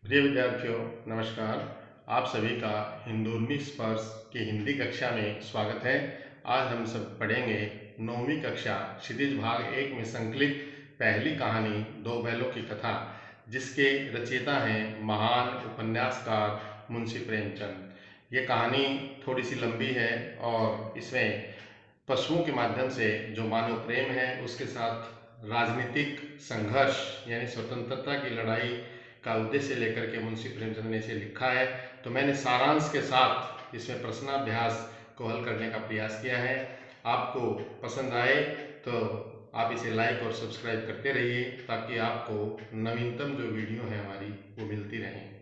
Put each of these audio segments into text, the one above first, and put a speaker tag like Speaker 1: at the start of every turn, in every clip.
Speaker 1: प्रिय विद्यार्थियों, नमस्कार। आप सभी का हिंदून्नी स्पर्श की हिंदी कक्षा में स्वागत है। आज हम सब पढ़ेंगे 9वीं कक्षा क्षितिज भाग 1 में संकलित पहली कहानी दो बैलों की कथा, जिसके रचयिता हैं महान उपन्यासकार मुंशी प्रेमचंद। ये कहानी थोड़ी सी लंबी है और इसमें पशुओं के माध्यम से जो मानव प्रेम है उसके साथ राजनीतिक संघर्ष यानी स्वतंत्रता की लड़ाई का उद्देश्य लेकर के मुंशी प्रेमचंद ने इसे लिखा है। तो मैंने सारांश के साथ इसमें प्रश्नाभ्यास को हल करने का प्रयास किया है। आपको पसंद आए तो आप इसे लाइक और सब्सक्राइब करते रहिए ताकि आपको नवीनतम जो वीडियो है हमारी वो मिलती रहें।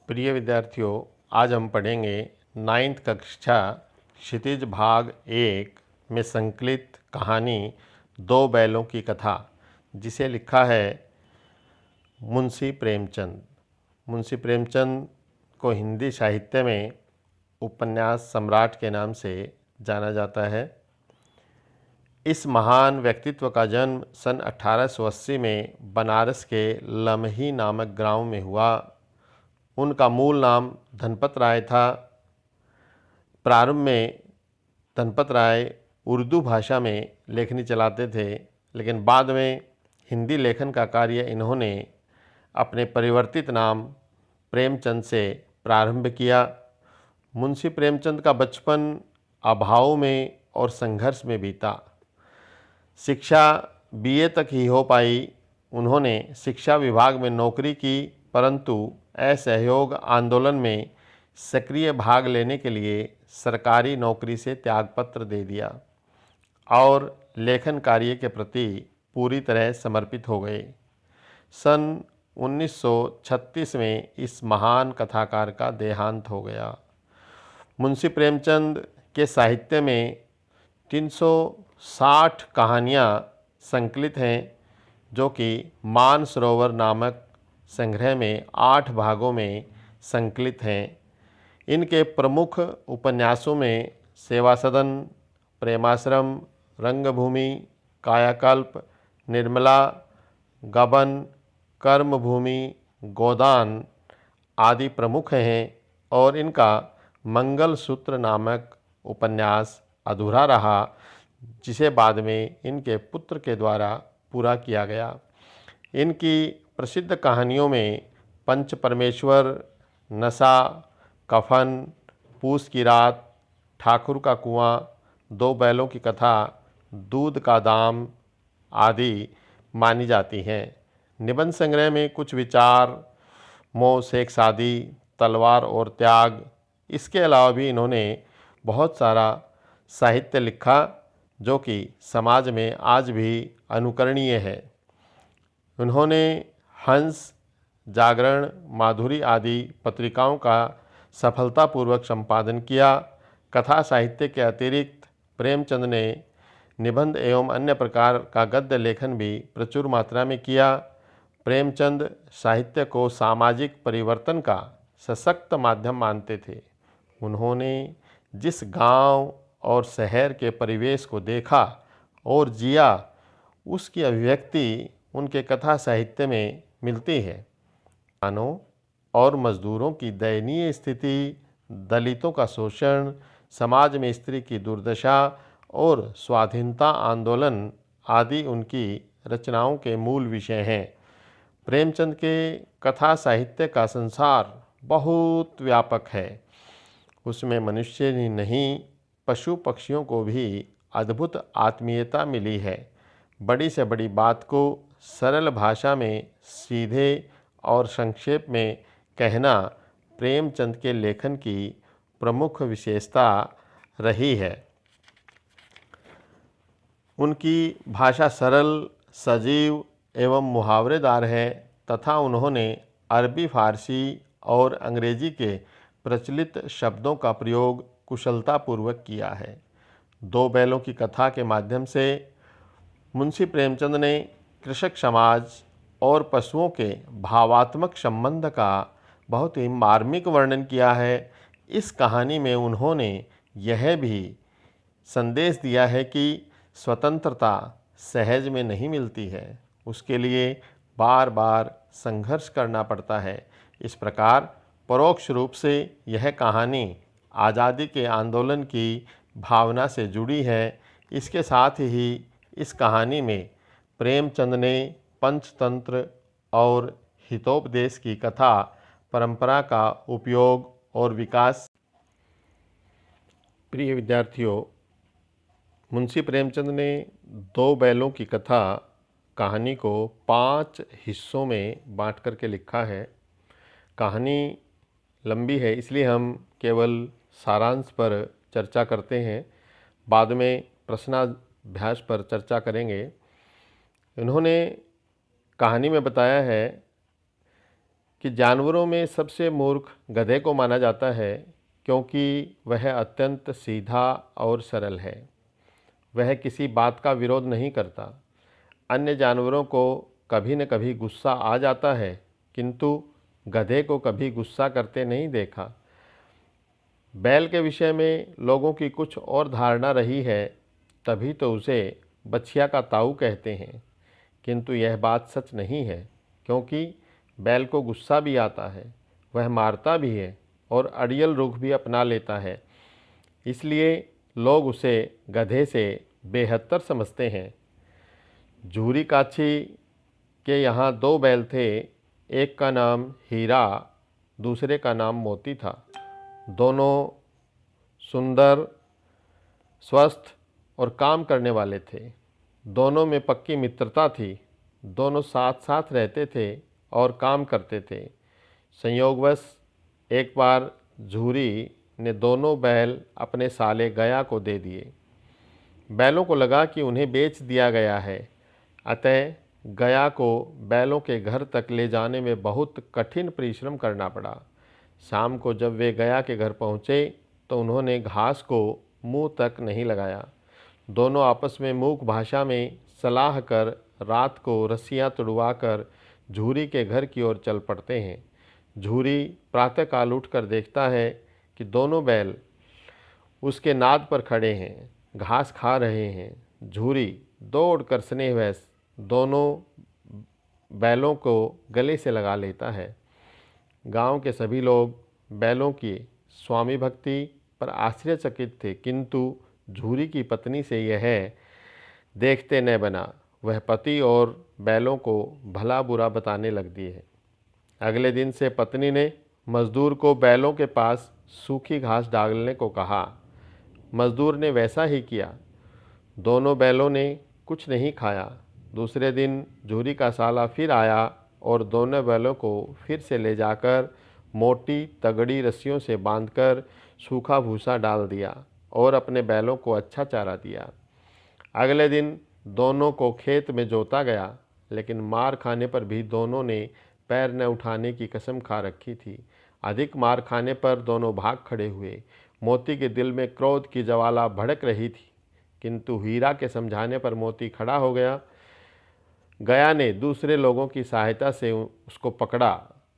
Speaker 1: प्रिय विद्यार्थियों, आज हम पढ़ेंगे 9th कक्षा क्षितिज भाग 1 में संकलित कहानी दो बैलों की कथा, जिसे लिखा है मुंशी प्रेमचंद। मुंशी प्रेमचंद को हिंदी साहित्य में उपन्यास सम्राट के नाम से जाना जाता है। इस महान व्यक्तित्व का जन्म सन 1880 में बनारस के लमही नामक गांव में हुआ। उनका मूल नाम धनपत राय था। प्रारंभ में धनपत राय उर्दू भाषा में लेखनी चलाते थे, लेकिन बाद में हिंदी लेखन का कार्य इन्होंने अपने परिवर्तित नाम प्रेमचंद से प्रारंभ किया। मुंशी प्रेमचंद का बचपन अभाव में और संघर्ष में बीता। शिक्षा बीए तक ही हो पाई। उन्होंने शिक्षा विभाग में नौकरी की, परंतु असहयोग आंदोलन में सक्रिय भाग लेने के लिए सरकारी नौकरी से त्यागपत्र दे दिया और लेखन कार्य के प्रति पूरी तरह समर्पित हो गए। सन 1936 में इस महान कथाकार का देहांत हो गया। मुंशी प्रेमचंद के साहित्य में 360 कहानियाँ संकलित हैं, जो कि मानसरोवर नामक संग्रह में 8 भागों में संकलित हैं। इनके प्रमुख उपन्यासों में सेवा सदन, प्रेमाश्रम, रंगभूमि, कायाकल्प, निर्मला, गबन, कर्मभूमि, गोदान आदि प्रमुख हैं और इनका मंगलसूत्र नामक उपन्यास अधूरा रहा, जिसे बाद में इनके पुत्र के द्वारा पूरा किया गया। इनकी प्रसिद्ध कहानियों में पंच परमेश्वर, नशा, कफन, पूस की रात, ठाकुर का कुआं, दो बैलों की कथा, दूध का दाम आदि मानी जाती हैं। निबंध संग्रह में कुछ विचार, मोह शेख शादी, तलवार और त्याग, इसके अलावा भी इन्होंने बहुत सारा साहित्य लिखा जो कि समाज में आज भी अनुकरणीय है। उन्होंने हंस, जागरण, माधुरी आदि पत्रिकाओं का सफलतापूर्वक संपादन किया। कथा साहित्य के अतिरिक्त प्रेमचंद ने निबंध एवं अन्य प्रकार का गद्य लेखन भी प्रचुर मात्रा में किया। प्रेमचंद साहित्य को सामाजिक परिवर्तन का सशक्त माध्यम मानते थे। उन्होंने जिस गांव और शहर के परिवेश को देखा और जिया, उसकी अभिव्यक्ति उनके कथा साहित्य में मिलती है। किसानों और मजदूरों की दयनीय स्थिति, दलितों का शोषण, समाज में स्त्री की दुर्दशा और स्वाधीनता आंदोलन आदि उनकी रचनाओं के मूल विषय हैं। प्रेमचंद के कथा साहित्य का संसार बहुत व्यापक है। उसमें मनुष्य ही नहीं, पशु पक्षियों को भी अद्भुत आत्मीयता मिली है। बड़ी से बड़ी बात को सरल भाषा में सीधे और संक्षेप में कहना प्रेमचंद के लेखन की प्रमुख विशेषता रही है। उनकी भाषा सरल, सजीव एवं मुहावरेदार है तथा उन्होंने अरबी, फारसी और अंग्रेजी के प्रचलित शब्दों का प्रयोग कुशलतापूर्वक किया है। दो बैलों की कथा के माध्यम से मुंशी प्रेमचंद ने कृषक समाज और पशुओं के भावात्मक संबंध का बहुत ही मार्मिक वर्णन किया है। इस कहानी में उन्होंने यह भी संदेश दिया है कि स्वतंत्रता सहज में नहीं मिलती है, उसके लिए बार बार संघर्ष करना पड़ता है। इस प्रकार परोक्ष रूप से यह कहानी आज़ादी के आंदोलन की भावना से जुड़ी है। इसके साथ ही इस कहानी में प्रेमचंद ने पंचतंत्र और हितोपदेश की कथा परंपरा का उपयोग और विकास। प्रिय विद्यार्थियों, मुंशी प्रेमचंद ने 2 बैलों की कथा कहानी को 5 हिस्सों में बांट करके लिखा है। कहानी लंबी है, इसलिए हम केवल सारांश पर चर्चा करते हैं, बाद में प्रश्नाभ्यास पर चर्चा करेंगे। उन्होंने कहानी में बताया है कि जानवरों में सबसे मूर्ख गधे को माना जाता है, क्योंकि वह अत्यंत सीधा और सरल है। वह किसी बात का विरोध नहीं करता। अन्य जानवरों को कभी न कभी गुस्सा आ जाता है, किंतु गधे को कभी गुस्सा करते नहीं देखा। बैल के विषय में लोगों की कुछ और धारणा रही है, तभी तो उसे बछिया का ताऊ कहते हैं, किंतु यह बात सच नहीं है, क्योंकि बैल को गुस्सा भी आता है, वह मारता भी है और अड़ियल रुख भी अपना लेता है। इसलिए लोग उसे गधे से बेहतर समझते हैं। झूरी काछी के यहाँ 2 बैल थे, एक का नाम हीरा, दूसरे का नाम मोती था। दोनों सुंदर, स्वस्थ और काम करने वाले थे। दोनों में पक्की मित्रता थी। दोनों साथ साथ रहते थे और काम करते थे। संयोगवश एक बार झूरी ने दोनों बैल अपने साले गया को दे दिए। बैलों को लगा कि उन्हें बेच दिया गया है, अतः गया को बैलों के घर तक ले जाने में बहुत कठिन परिश्रम करना पड़ा। शाम को जब वे गया के घर पहुँचे तो उन्होंने घास को मुंह तक नहीं लगाया। दोनों आपस में मूक भाषा में सलाह कर रात को रस्सियाँ तुड़वा कर झूरी के घर की ओर चल पड़ते हैं। झूरी प्रातःकाल उठकर देखता है कि दोनों बैल उसके नाद पर खड़े हैं, घास खा रहे हैं। झूरी दौड़कर स्नेहवश दोनों बैलों को गले से लगा लेता है। गांव के सभी लोग बैलों की स्वामी भक्ति पर आश्चर्यचकित थे, किंतु झूरी की पत्नी से यह देखते न बना। वह पति और बैलों को भला बुरा बताने लगती है। अगले दिन से पत्नी ने मजदूर को बैलों के पास सूखी घास डालने को कहा। मजदूर ने वैसा ही किया। दोनों बैलों ने कुछ नहीं खाया। दूसरे दिन झूरी का साला फिर आया और दोनों बैलों को फिर से ले जाकर मोटी तगड़ी रस्सियों से बांधकर सूखा भूसा डाल दिया और अपने बैलों को अच्छा चारा दिया। अगले दिन दोनों को खेत में जोता गया, लेकिन मार खाने पर भी दोनों ने पैर न उठाने की कसम खा रखी थी। अधिक मार खाने पर दोनों भाग खड़े हुए। मोती के दिल में क्रोध की ज्वाला भड़क रही थी, किंतु हीरा के समझाने पर मोती खड़ा हो गया। गया ने दूसरे लोगों की सहायता से उसको पकड़ा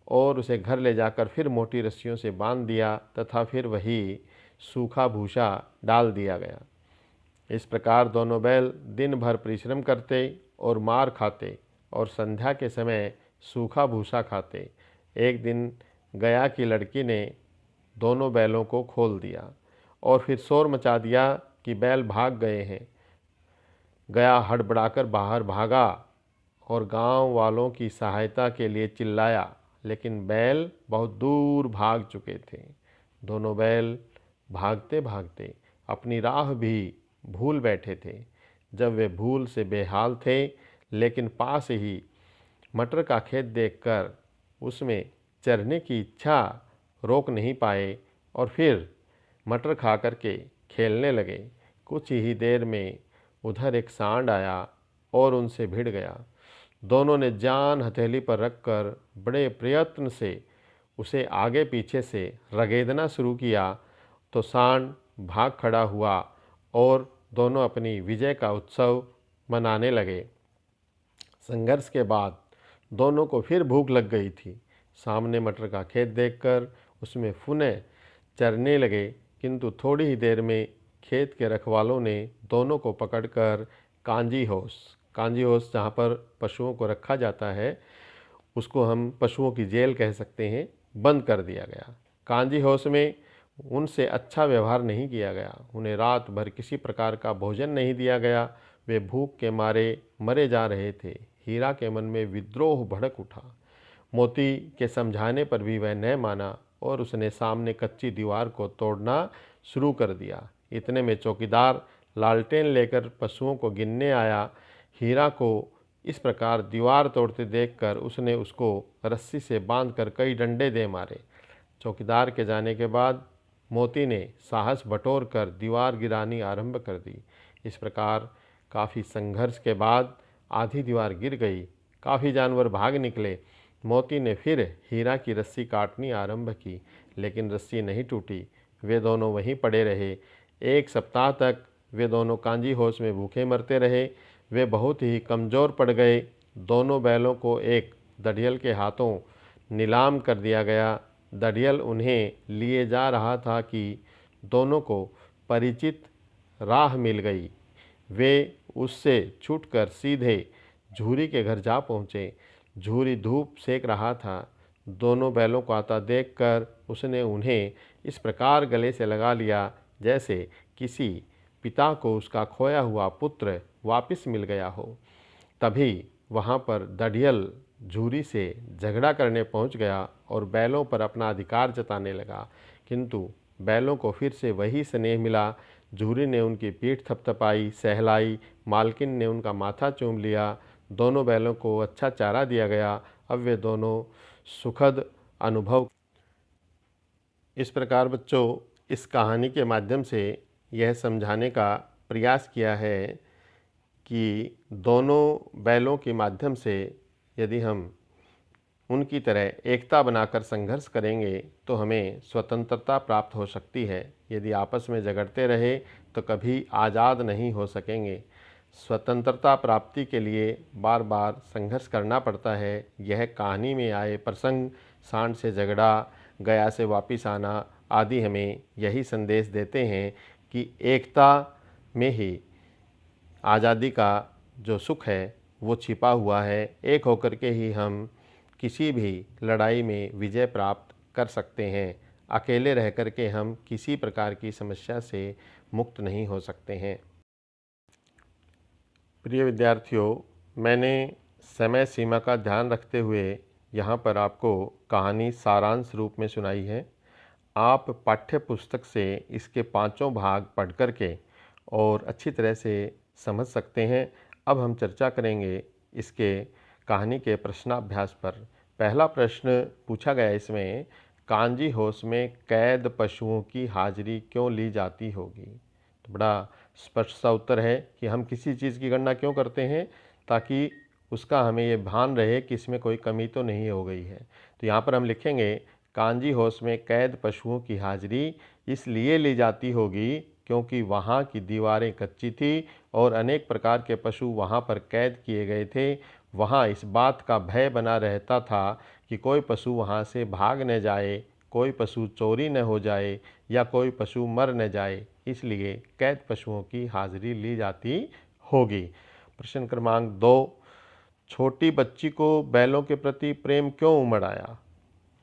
Speaker 1: और उसे घर ले जाकर फिर मोटी रस्सियों से बांध दिया तथा फिर वही सूखा भूसा डाल दिया गया। इस प्रकार दोनों बैल दिन भर परिश्रम करते और मार खाते और संध्या के समय सूखा भूसा खाते। एक दिन गया की लड़की ने दोनों बैलों को खोल दिया और फिर शोर मचा दिया कि बैल भाग गए हैं। गया हड़बड़ाकर बाहर भागा और गांव वालों की सहायता के लिए चिल्लाया, लेकिन बैल बहुत दूर भाग चुके थे। दोनों बैल भागते भागते अपनी राह भी भूल बैठे थे। जब वे भूल से बेहाल थे, लेकिन पास ही मटर का खेत देखकर उसमें चरने की इच्छा रोक नहीं पाए और फिर मटर खा करके खेलने लगे। कुछ ही देर में उधर एक सांड आया और उनसे भिड़ गया। दोनों ने जान हथेली पर रखकर बड़े प्रयत्न से उसे आगे पीछे से रगेदना शुरू किया तो सांड भाग खड़ा हुआ और दोनों अपनी विजय का उत्सव मनाने लगे। संघर्ष के बाद दोनों को फिर भूख लग गई थी। सामने मटर का खेत देखकर उसमें पुनः चरने लगे, किंतु थोड़ी ही देर में खेत के रखवालों ने दोनों को पकड़कर कांजी हाउस जहाँ पर पशुओं को रखा जाता है, उसको हम पशुओं की जेल कह सकते हैं, बंद कर दिया गया। कांजी हाउस में उनसे अच्छा व्यवहार नहीं किया गया, उन्हें रात भर किसी प्रकार का भोजन नहीं दिया गया। वे भूख के मारे मरे जा रहे थे। हीरा के मन में विद्रोह भड़क उठा। मोती के समझाने पर भी वह न माना और उसने सामने कच्ची दीवार को तोड़ना शुरू कर दिया। इतने में चौकीदार लालटेन लेकर पशुओं को गिनने आया। हीरा को इस प्रकार दीवार तोड़ते देखकर उसने उसको रस्सी से बांधकर कई डंडे दे मारे। चौकीदार के जाने के बाद मोती ने साहस बटोर कर दीवार गिरानी आरंभ कर दी। इस प्रकार काफ़ी संघर्ष के बाद आधी दीवार गिर गई। काफ़ी जानवर भाग निकले। मोती ने फिर हीरा की रस्सी काटनी आरंभ की, लेकिन रस्सी नहीं टूटी। वे दोनों वहीं पड़े रहे। 1 सप्ताह तक वे दोनों कांजी हाउस में भूखे मरते रहे। वे बहुत ही कमज़ोर पड़ गए। दोनों बैलों को एक दढ़ियल के हाथों नीलाम कर दिया गया। दढ़ियल उन्हें लिए जा रहा था कि दोनों को परिचित राह मिल गई। वे उससे छूटकर सीधे झूरी के घर जा पहुँचे। झूरी धूप सेक रहा था। दोनों बैलों को आता देखकर उसने उन्हें इस प्रकार गले से लगा लिया जैसे किसी पिता को उसका खोया हुआ पुत्र वापस मिल गया हो। तभी वहाँ पर दढ़ियल झूरी से झगड़ा करने पहुँच गया और बैलों पर अपना अधिकार जताने लगा, किंतु बैलों को फिर से वही स्नेह मिला। झूरी ने उनकी पीठ थपथपाई, सहलाई। मालकिन ने उनका माथा चूम लिया। दोनों बैलों को अच्छा चारा दिया गया। अब वे दोनों सुखद अनुभव। इस प्रकार बच्चों, इस कहानी के माध्यम से यह समझाने का प्रयास किया है कि दोनों बैलों के माध्यम से यदि हम उनकी तरह एकता बनाकर संघर्ष करेंगे तो हमें स्वतंत्रता प्राप्त हो सकती है। यदि आपस में झगड़ते रहे तो कभी आज़ाद नहीं हो सकेंगे। स्वतंत्रता प्राप्ति के लिए बार बार संघर्ष करना पड़ता है। यह कहानी में आए प्रसंग, सांड से झगड़ा, गया से वापस आना आदि हमें यही संदेश देते हैं कि एकता में ही आज़ादी का जो सुख है वो छिपा हुआ है। एक होकर के ही हम किसी भी लड़ाई में विजय प्राप्त कर सकते हैं। अकेले रह कर के हम किसी प्रकार की समस्या से मुक्त नहीं हो सकते हैं। प्रिय विद्यार्थियों, मैंने समय सीमा का ध्यान रखते हुए यहाँ पर आपको कहानी सारांश रूप में सुनाई है। आप पाठ्य पुस्तक से इसके 5 भाग पढ़ कर के और अच्छी तरह से समझ सकते हैं। अब हम चर्चा करेंगे इसके कहानी के प्रश्नाभ्यास पर। पहला प्रश्न पूछा गया इसमें, कांजी हाउस में कैद पशुओं की हाजिरी क्यों ली जाती होगी? तो बड़ा स्पष्ट सा उत्तर है कि हम किसी चीज़ की गणना क्यों करते हैं, ताकि उसका हमें ये भान रहे कि इसमें कोई कमी तो नहीं हो गई है। तो यहाँ पर हम लिखेंगे, कांजी हाउस में कैद पशुओं की हाजिरी इसलिए ली जाती होगी क्योंकि वहाँ की दीवारें कच्ची थी और अनेक प्रकार के पशु वहाँ पर कैद किए गए थे। वहाँ इस बात का भय बना रहता था कि कोई पशु वहाँ से भाग न जाए, कोई पशु चोरी न हो जाए या कोई पशु मर न जाए, इसलिए कैद पशुओं की हाजिरी ली जाती होगी। प्रश्न क्रमांक 2, छोटी बच्ची को बैलों के प्रति प्रेम क्यों उमड़ आया?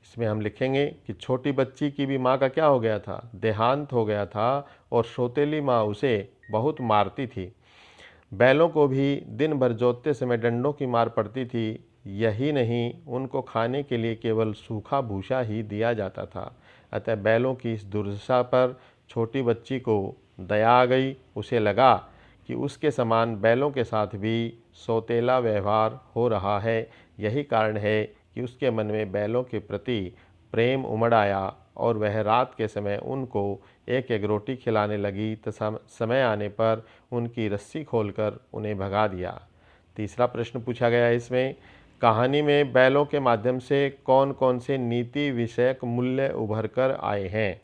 Speaker 1: इसमें हम लिखेंगे कि छोटी बच्ची की भी माँ का क्या हो गया था, देहांत हो गया था और सौतेली माँ उसे बहुत मारती थी। बैलों को भी दिन भर जोतते समय डंडों की मार पड़ती थी। यही नहीं, उनको खाने के लिए केवल सूखा भूसा ही दिया जाता था। अतः बैलों की इस दुर्दशा पर छोटी बच्ची को दया आ गई। उसे लगा कि उसके समान बैलों के साथ भी सौतेला व्यवहार हो रहा है। यही कारण है कि उसके मन में बैलों के प्रति प्रेम उमड़ आया और वह रात के समय उनको एक एक रोटी खिलाने लगी तथा समय आने पर उनकी रस्सी खोलकर उन्हें भगा दिया। तीसरा प्रश्न पूछा गया इसमें, कहानी में बैलों के माध्यम से कौन कौन से नीति विषयक मूल्य उभर कर आए हैं?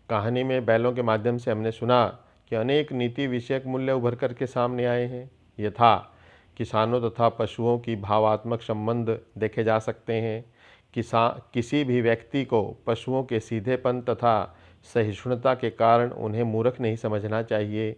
Speaker 1: कहानी में बैलों के माध्यम से हमने सुना कि अनेक नीति विषयक मूल्य उभर कर के सामने आए हैं। यथा किसानों तथा पशुओं की भावात्मक संबंध देखे जा सकते हैं। किसी भी व्यक्ति को पशुओं के सीधेपन तथा सहिष्णुता के कारण उन्हें मूर्ख नहीं समझना चाहिए।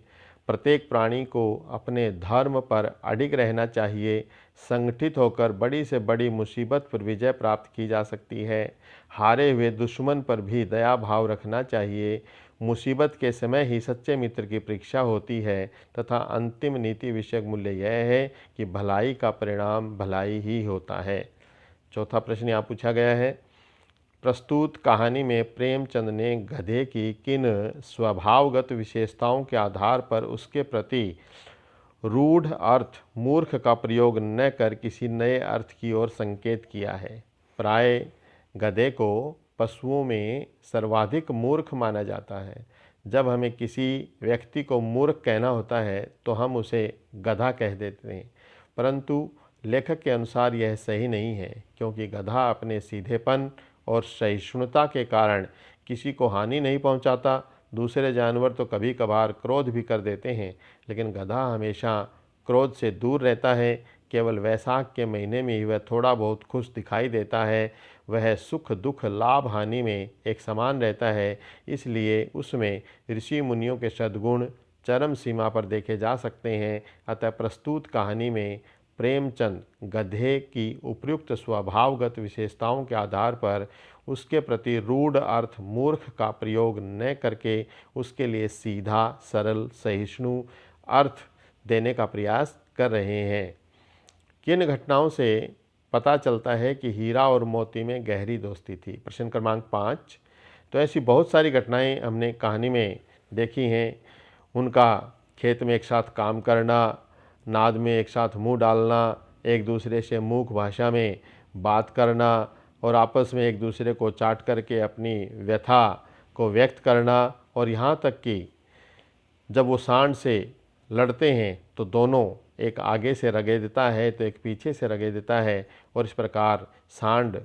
Speaker 1: प्रत्येक प्राणी को अपने धर्म पर अडिग रहना चाहिए। संगठित होकर बड़ी से बड़ी मुसीबत पर विजय प्राप्त की जा सकती है। हारे हुए दुश्मन पर भी दया भाव रखना चाहिए। मुसीबत के समय ही सच्चे मित्र की परीक्षा होती है तथा अंतिम नीति विषयक मूल्य यह है कि भलाई का परिणाम भलाई ही होता है। चौथा प्रश्न यहाँ पूछा गया है, प्रस्तुत कहानी में प्रेमचंद ने गधे की किन स्वभावगत विशेषताओं के आधार पर उसके प्रति रूढ़ अर्थ मूर्ख का प्रयोग न कर किसी नए अर्थ की ओर संकेत किया है। प्राय गधे को पशुओं में सर्वाधिक मूर्ख माना जाता है। जब हमें किसी व्यक्ति को मूर्ख कहना होता है तो हम उसे गधा कह देते हैं, परंतु लेखक के अनुसार यह सही नहीं है, क्योंकि गधा अपने सीधेपन और सहिष्णुता के कारण किसी को हानि नहीं पहुंचाता। दूसरे जानवर तो कभी कभार क्रोध भी कर देते हैं, लेकिन गधा हमेशा क्रोध से दूर रहता है। केवल वैशाख के महीने में ही वह थोड़ा बहुत खुश दिखाई देता है। वह सुख दुख लाभ हानि में एक समान रहता है, इसलिए उसमें ऋषि मुनियों के सद्गुण चरम सीमा पर देखे जा सकते हैं। अतः प्रस्तुत कहानी में प्रेमचंद गधे की उपयुक्त स्वभावगत विशेषताओं के आधार पर उसके प्रति रूढ़ अर्थ मूर्ख का प्रयोग न करके उसके लिए सीधा सरल सहिष्णु अर्थ देने का प्रयास कर रहे हैं। किन घटनाओं से पता चलता है कि हीरा और मोती में गहरी दोस्ती थी? प्रश्न क्रमांक 5। तो ऐसी बहुत सारी घटनाएं हमने कहानी में देखी हैं। उनका खेत में एक साथ काम करना, नाद में एक साथ मुंह डालना, एक दूसरे से मूक भाषा में बात करना और आपस में एक दूसरे को चाट करके अपनी व्यथा को व्यक्त करना, और यहाँ तक कि जब वो सांड से लड़ते हैं तो दोनों, एक आगे से रगड़ देता है तो एक पीछे से रगड़ देता है, और इस प्रकार सांड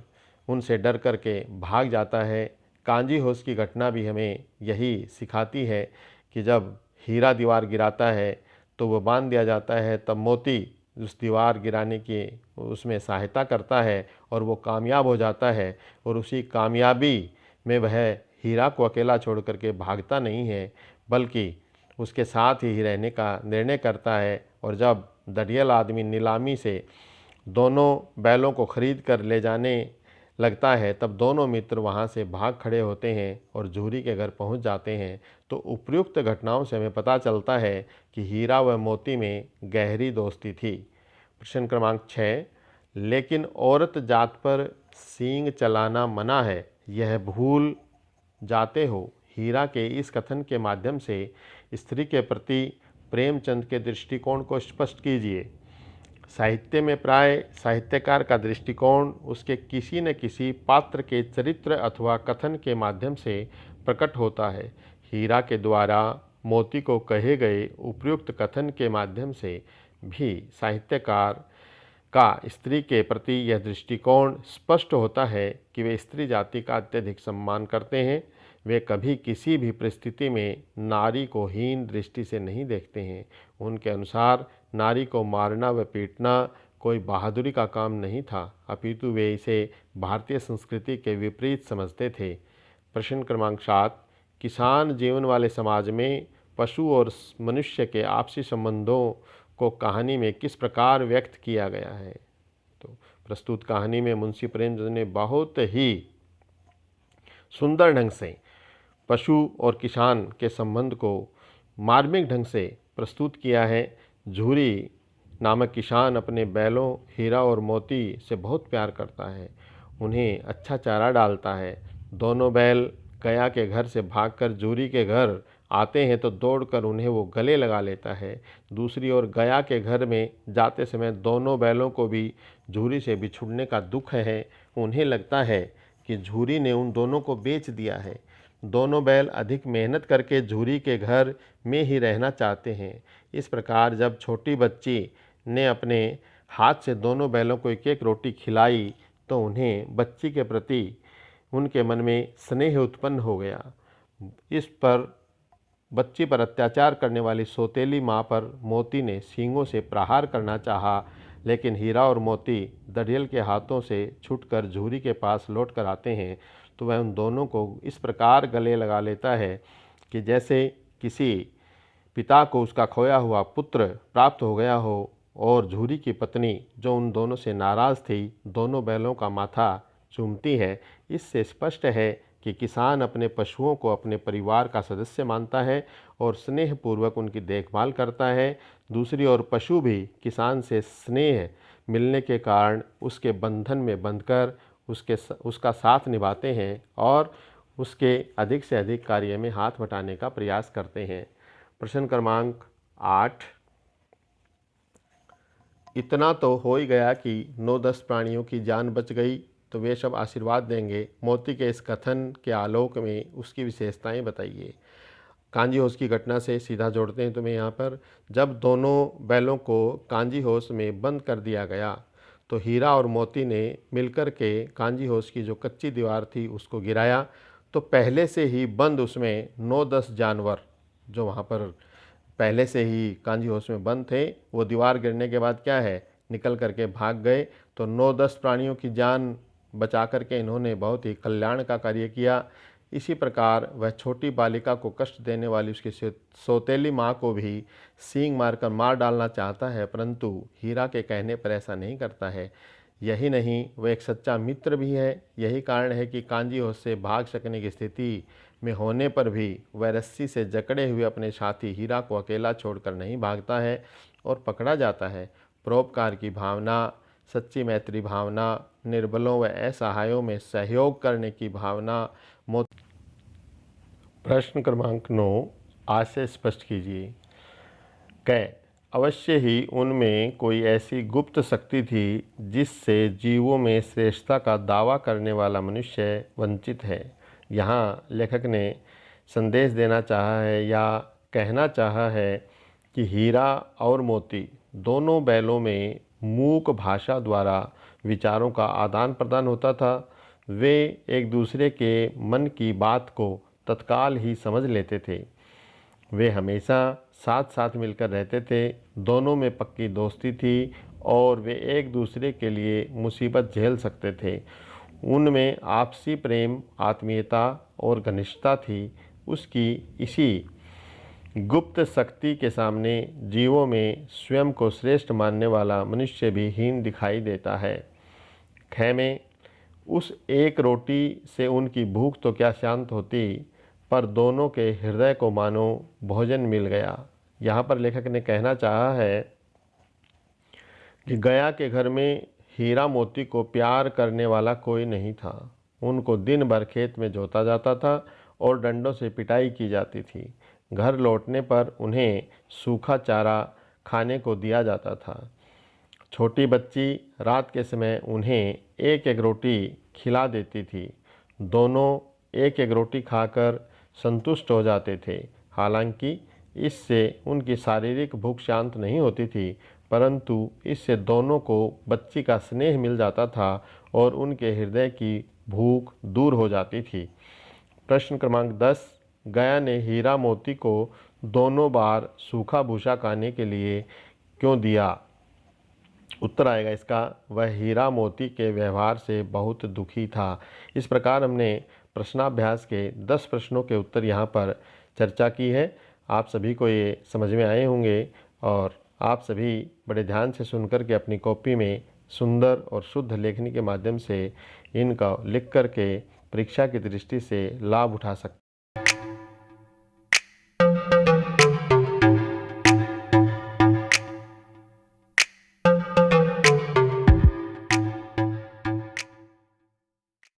Speaker 1: उनसे डर करके भाग जाता है। कांजी होश की घटना भी हमें यही सिखाती है कि जब हीरा दीवार गिराता है तो वो बांध दिया जाता है, तब मोती उस दीवार गिराने की उसमें सहायता करता है और वो कामयाब हो जाता है, और उसी कामयाबी में वह हीरा को अकेला छोड़ करके भागता नहीं है, बल्कि उसके साथ ही रहने का निर्णय करता है। और जब दरियल आदमी नीलामी से दोनों बैलों को खरीद कर ले जाने लगता है, तब दोनों मित्र वहां से भाग खड़े होते हैं और झूरी के घर पहुंच जाते हैं। तो उपयुक्त घटनाओं से हमें पता चलता है कि हीरा व मोती में गहरी दोस्ती थी। प्रश्न क्रमांक 6, लेकिन औरत जात पर सींग चलाना मना है, यह भूल जाते हो। हीरा के इस कथन के माध्यम से स्त्री के प्रति प्रेमचंद के दृष्टिकोण को स्पष्ट कीजिए। साहित्य में प्राय साहित्यकार का दृष्टिकोण उसके किसी न किसी पात्र के चरित्र अथवा कथन के माध्यम से प्रकट होता है। हीरा के द्वारा मोती को कहे गए उपयुक्त कथन के माध्यम से भी साहित्यकार का स्त्री के प्रति यह दृष्टिकोण स्पष्ट होता है कि वे स्त्री जाति का अत्यधिक सम्मान करते हैं। वे कभी किसी भी परिस्थिति में नारी को हीन दृष्टि से नहीं देखते हैं। उनके अनुसार नारी को मारना व पीटना कोई बहादुरी का काम नहीं था, अपितु वे इसे भारतीय संस्कृति के विपरीत समझते थे। प्रश्न क्रमांक 7, किसान जीवन वाले समाज में पशु और मनुष्य के आपसी संबंधों को कहानी में किस प्रकार व्यक्त किया गया है? तो प्रस्तुत कहानी में मुंशी प्रेमचंद ने बहुत ही सुंदर ढंग से पशु और किसान के संबंध को मार्मिक ढंग से प्रस्तुत किया है। झूरी नामक किसान अपने बैलों हीरा और मोती से बहुत प्यार करता है, उन्हें अच्छा चारा डालता है। दोनों बैल गया के घर से भागकर झूरी के घर आते हैं तो दौड़कर उन्हें वो गले लगा लेता है। दूसरी ओर गया के घर में जाते समय दोनों बैलों को भी झूरी से बिछुड़ने का दुख है। उन्हें लगता है कि झूरी ने उन दोनों को बेच दिया है। दोनों बैल अधिक मेहनत करके झूरी के घर में ही रहना चाहते हैं। इस प्रकार जब छोटी बच्ची ने अपने हाथ से दोनों बैलों को एक एक रोटी खिलाई तो उन्हें बच्ची के प्रति उनके मन में स्नेह उत्पन्न हो गया। इस पर बच्ची पर अत्याचार करने वाली सौतेली माँ पर मोती ने सींगों से प्रहार करना चाहा, लेकिन हीरा और मोती दरियल के हाथों से छूटकर झूरी के पास लौट कर आते हैं तो वह उन दोनों को इस प्रकार गले लगा लेता है कि जैसे किसी पिता को उसका खोया हुआ पुत्र प्राप्त हो गया हो। और झूरी की पत्नी, जो उन दोनों से नाराज़ थी, दोनों बैलों का माथा चूमती है। इससे स्पष्ट है कि किसान अपने पशुओं को अपने परिवार का सदस्य मानता है और स्नेहपूर्वक उनकी देखभाल करता है। दूसरी ओर पशु भी किसान से स्नेह मिलने के कारण उसके बंधन में बंधकर उसका साथ निभाते हैं और उसके अधिक से अधिक कार्य में हाथ बटाने का प्रयास करते हैं। प्रश्न क्रमांक 8। इतना तो हो ही गया कि 9-10 प्राणियों की जान बच गई, तो वे सब आशीर्वाद देंगे। मोती के इस कथन के आलोक में उसकी विशेषताएं बताइए। कांजी होश की घटना से सीधा जोड़ते हैं तुम्हें यहाँ पर। जब दोनों बैलों को कांजी होश में बंद कर दिया गया तो हीरा और मोती ने मिलकर के कांजी होश की जो कच्ची दीवार थी उसको गिराया। तो पहले से ही बंद उसमें 9-10 जानवर जो वहाँ पर पहले से ही कांजी होश में बंद थे, वो दीवार गिरने के बाद क्या है, निकल करके भाग गए। तो 9-10 प्राणियों की जान बचा करके इन्होंने बहुत ही कल्याण का कार्य किया। इसी प्रकार वह छोटी बालिका को कष्ट देने वाली उसकी सौतेली माँ को भी सींग मारकर मार डालना चाहता है, परंतु हीरा के कहने पर ऐसा नहीं करता है। यही नहीं, वह एक सच्चा मित्र भी है। यही कारण है कि कांजी होश से भाग सकने की स्थिति में होने पर भी वह रस्सी से जकड़े हुए अपने साथी हीरा को अकेला छोड़कर नहीं भागता है और पकड़ा जाता है। परोपकार की भावना, सच्ची मैत्री भावना, निर्बलों व असहायों में सहयोग करने की भावना। प्रश्न क्रमांक 9, आशय स्पष्ट कीजिए। कै अवश्य ही उनमें कोई ऐसी गुप्त शक्ति थी जिससे जीवों में श्रेष्ठता का दावा करने वाला मनुष्य वंचित है। यहाँ लेखक ने संदेश देना चाहा है या कहना चाहा है कि हीरा और मोती दोनों बैलों में मूक भाषा द्वारा विचारों का आदान प्रदान होता था। वे एक दूसरे के मन की बात को तत्काल ही समझ लेते थे। वे हमेशा साथ साथ मिलकर रहते थे। दोनों में पक्की दोस्ती थी और वे एक दूसरे के लिए मुसीबत झेल सकते थे। उनमें आपसी प्रेम, आत्मीयता और घनिष्ठता थी। उसकी इसी गुप्त शक्ति के सामने जीवों में स्वयं को श्रेष्ठ मानने वाला मनुष्य भी हीन दिखाई देता है। खैमे उस एक रोटी से उनकी भूख तो क्या शांत होती, पर दोनों के हृदय को मानो भोजन मिल गया। यहाँ पर लेखक ने कहना चाहा है कि गया के घर में हीरा मोती को प्यार करने वाला कोई नहीं था। उनको दिन भर खेत में जोता जाता था और डंडों से पिटाई की जाती थी। घर लौटने पर उन्हें सूखा चारा खाने को दिया जाता था। छोटी बच्ची रात के समय उन्हें एक एक रोटी खिला देती थी। दोनों एक एक रोटी खाकर संतुष्ट हो जाते थे। हालांकि इससे उनकी शारीरिक भूख शांत नहीं होती थी, परंतु इससे दोनों को बच्ची का स्नेह मिल जाता था और उनके हृदय की भूख दूर हो जाती थी। प्रश्न क्रमांक 10, गया ने हीरा मोती को दोनों बार सूखा भूसा खाने के लिए क्यों दिया? उत्तर आएगा इसका, वह हीरा मोती के व्यवहार से बहुत दुखी था। इस प्रकार हमने प्रश्नाभ्यास के 10 प्रश्नों के उत्तर यहाँ पर चर्चा की है। आप सभी को ये समझ में आए होंगे और आप सभी बड़े ध्यान से सुनकर के अपनी कॉपी में सुंदर और शुद्ध लेखनी के माध्यम से इनका लिख कर के परीक्षा की दृष्टि से लाभ उठा सकते हैं।